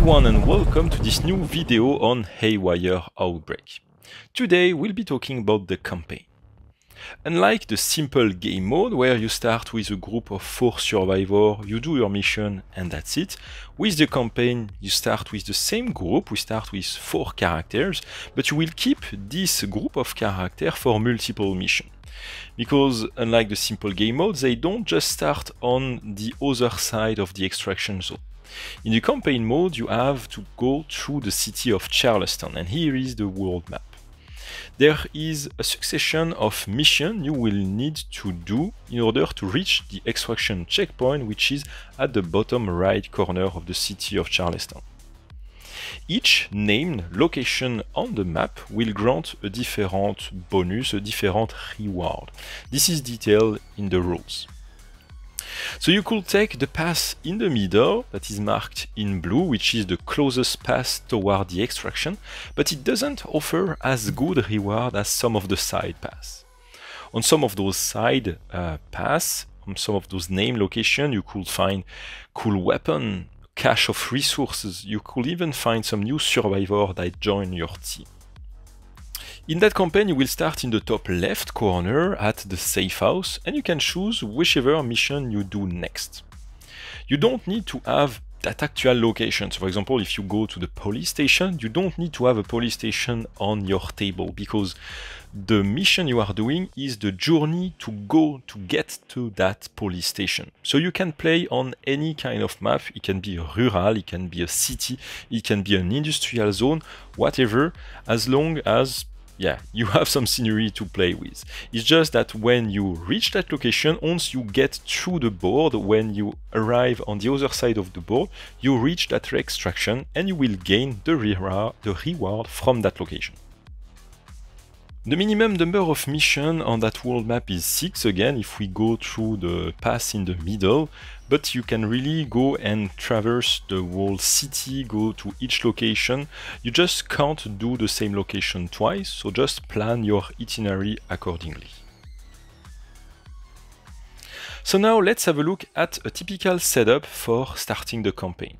everyone and welcome to this new video on Haywire Outbreak. Today we'll be talking about the campaign. Unlike the simple game mode where you start with a group of 4 survivors, you do your mission and that's it, with the campaign you start with the same group, we start with 4 characters, but you will keep this group of characters for multiple missions. Because unlike the simple game mode, they don't just start on the other side of the extraction zone. In the campaign mode, you have to go through the city of Charleston, and here is the world map. There is a succession of missions you will need to do in order to reach the extraction checkpoint, which is at the bottom right corner of the city of Charleston. Each named location on the map will grant a different bonus, a different reward. This is detailed in the rules. So you could take the path in the middle, that is marked in blue, which is the closest path toward the extraction, but it doesn't offer as good reward as some of the side paths. On some of those side paths, on some of those named locations, you could find cool weapon, cache of resources, you could even find some new survivor that join your team. In that campaign, you will start in the top left corner at the safe house, and you can choose whichever mission you do next. You don't need to have that actual location. So for example, if you go to the police station, you don't need to have a police station on your table, because the mission you are doing is the journey to go to get to that police station. So you can play on any kind of map. It can be rural, it can be a city, it can be an industrial zone, whatever, as long as you have some scenery to play with. It's just that when you reach that location, once you get through the board, when you arrive on the other side of the board, you reach that extraction and you will gain the reward from that location. The minimum number of missions on that world map is 6, again, if we go through the path in the middle, but you can really go and traverse the whole city, go to each location. You just can't do the same location twice, so just plan your itinerary accordingly. So now let's have a look at a typical setup for starting the campaign.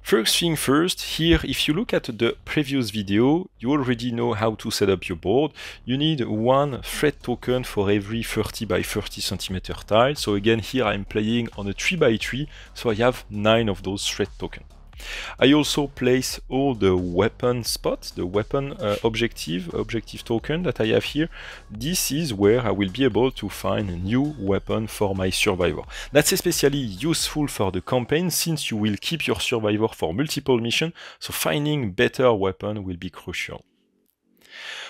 First thing first, here if you look at the previous video, you already know how to set up your board. You need 1 threat token for every 30 by 30 centimeter tile. So again, here I'm playing on a 3 by 3, so I have 9 of those threat tokens. I also place all the weapon spots, the weapon objective token that I have here. This is where I will be able to find a new weapon for my survivor. That's especially useful for the campaign, since you will keep your survivor for multiple missions, so finding better weapon will be crucial.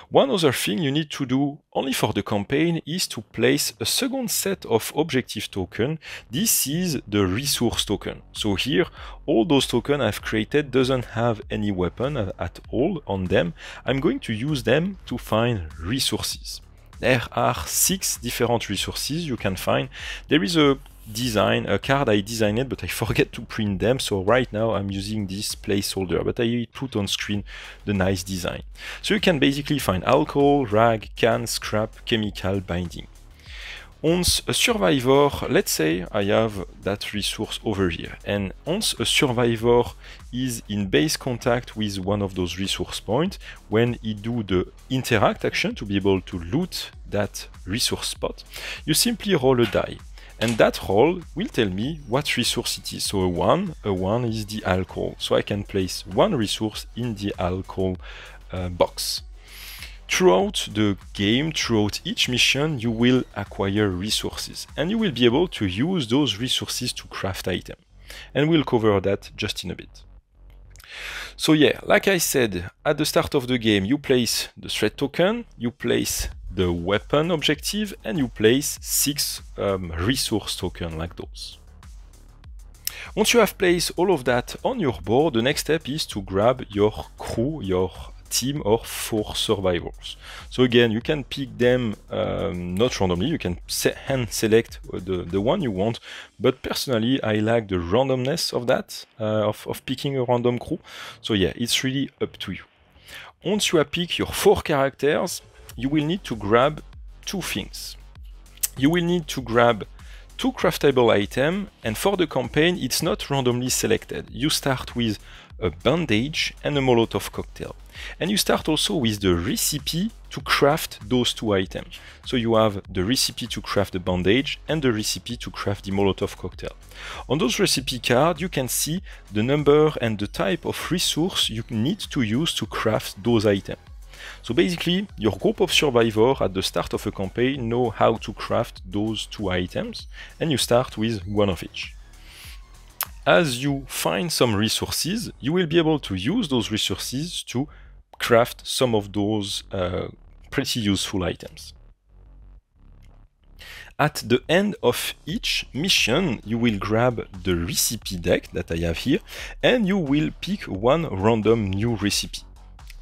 One other thing you need to do only for the campaign is to place a second set of objective token. This is the resource token. So here, all those tokens I've created doesn't have any weapon at all on them. I'm going to use them to find resources. There are 6 different resources you can find. There is a card I designed, but I forget to print them, so right now I'm using this placeholder, but I put on screen the nice design. So you can basically find alcohol, rag, can, scrap, chemical, binding. Once a survivor, let's say I have that resource over here, and once a survivor is in base contact with one of those resource points, when he do the interact action to be able to loot that resource spot, you simply roll a die. And that roll will tell me what resource it is. So a 1 is the alcohol. So I can place 1 resource in the alcohol box. Throughout the game, throughout each mission, you will acquire resources. And you will be able to use those resources to craft items. And we'll cover that just in a bit. So yeah, like I said, at the start of the game, you place the threat token, you place the weapon objective, and you place 6 resource tokens like those. Once you have placed all of that on your board, the next step is to grab your crew, your team of 4 survivors. So again, you can pick them not randomly, you can hand select the one you want, but personally I like the randomness of that, of picking a random crew. So yeah, it's really up to you. Once you have picked your 4 characters, you will need to grab 2 things. You will need to grab 2 craftable items, and for the campaign it's not randomly selected. You start with a bandage, and a Molotov cocktail. And you start also with the recipe to craft those two items. So you have the recipe to craft the bandage and the recipe to craft the Molotov cocktail. On those recipe cards, you can see the number and the type of resource you need to use to craft those items. So basically, your group of survivors at the start of a campaign know how to craft those two items, and you start with one of each. As you find some resources, you will be able to use those resources to craft some of those pretty useful items. At the end of each mission, you will grab the recipe deck that I have here, and you will pick one random new recipe.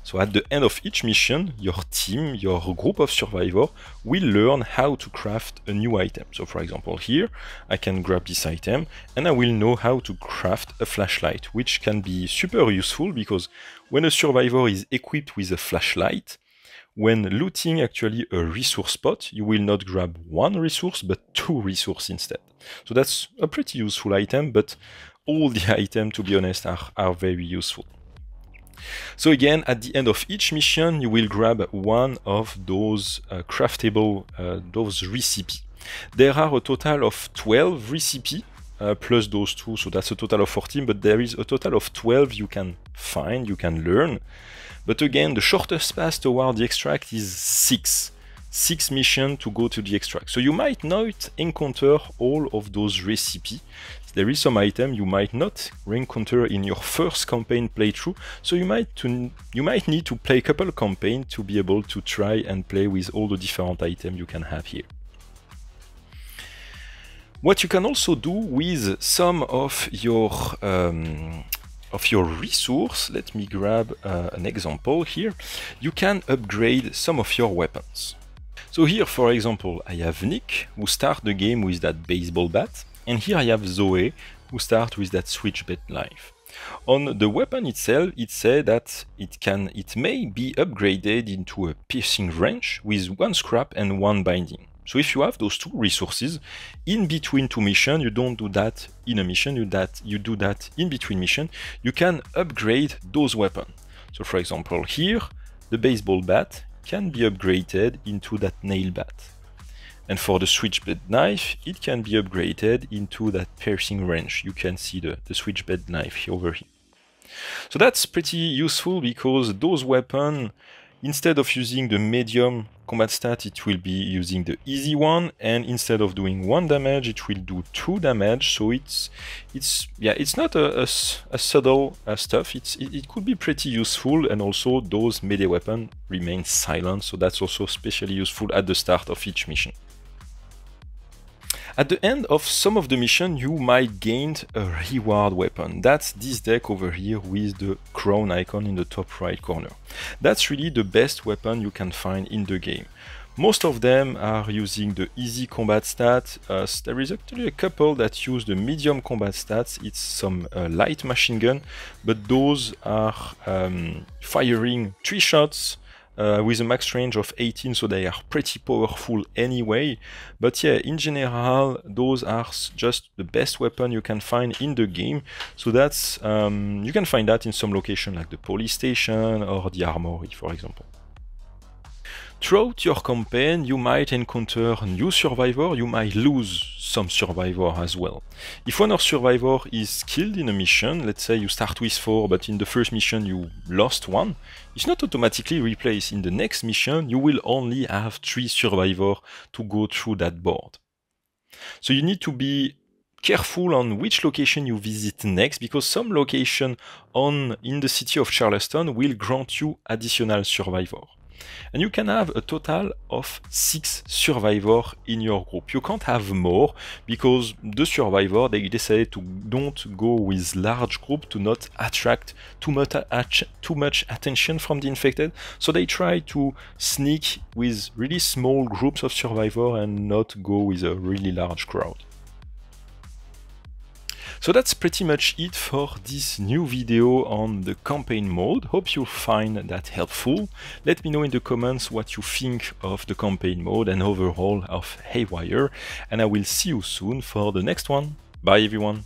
So at the end of each mission, your team, your group of survivors will learn how to craft a new item. So for example here, I can grab this item and I will know how to craft a flashlight, which can be super useful because when a survivor is equipped with a flashlight, when looting actually a resource spot, you will not grab one resource but two resources instead. So that's a pretty useful item, but all the items, to be honest, are very useful. So again, at the end of each mission, you will grab one of those craftable, those recipes. There are a total of 12 recipes, plus those two, so that's a total of 14, but there is a total of 12 you can find, you can learn. But again, the shortest path toward the extract is 6 missions to go to the extract. So you might not encounter all of those recipes. There is some item you might not encounter in your first campaign playthrough, so you might need to play a couple of campaigns to be able to try and play with all the different items you can have here. What you can also do with some of your resource, let me grab an example here, you can upgrade some of your weapons. So here, for example, I have Nick, who starts the game with that baseball bat. And here I have Zoe, who starts with that switchblade knife. On the weapon itself, it says that it may be upgraded into a piercing wrench with 1 scrap and 1 binding. So if you have those two resources, in between two missions, you don't do that in a mission, you do that in between missions, you can upgrade those weapons. So for example here, the baseball bat can be upgraded into that nail bat. And for the switchblade knife, it can be upgraded into that piercing wrench. You can see the switchblade knife over here. So that's pretty useful because those weapons, instead of using the medium combat stat, it will be using the easy one, and instead of doing 1 damage, it will do 2 damage. So it's not a subtle stuff. It could be pretty useful, and also those melee weapons remain silent, so that's also especially useful at the start of each mission. At the end of some of the mission, you might gain a reward weapon. That's this deck over here with the crown icon in the top right corner. That's really the best weapon you can find in the game. Most of them are using the easy combat stat. There is actually a couple that use the medium combat stats. It's some light machine gun, but those are firing 3 shots with a max range of 18, so they are pretty powerful anyway. But yeah, in general, those are just the best weapon you can find in the game. So that's you can find that in some location like the police station or the armory, for example. Throughout your campaign, you might encounter new survivor, you might lose some survivor as well. If one of survivor is killed in a mission, let's say you start with 4, but in the first mission you lost 1, it's not automatically replaced. In the next mission, you will only have 3 survivor to go through that board. So you need to be careful on which location you visit next, because some location in the city of Charleston will grant you additional survivor. And you can have a total of 6 survivors in your group. You can't have more because the survivor, they decided to don't go with large group to not attract too much attention from the infected. So they try to sneak with really small groups of survivors and not go with a really large crowd. So that's pretty much it for this new video on the campaign mode. Hope you find that helpful. Let me know in the comments what you think of the campaign mode and overall of Haywire, and I will see you soon for the next one. Bye everyone!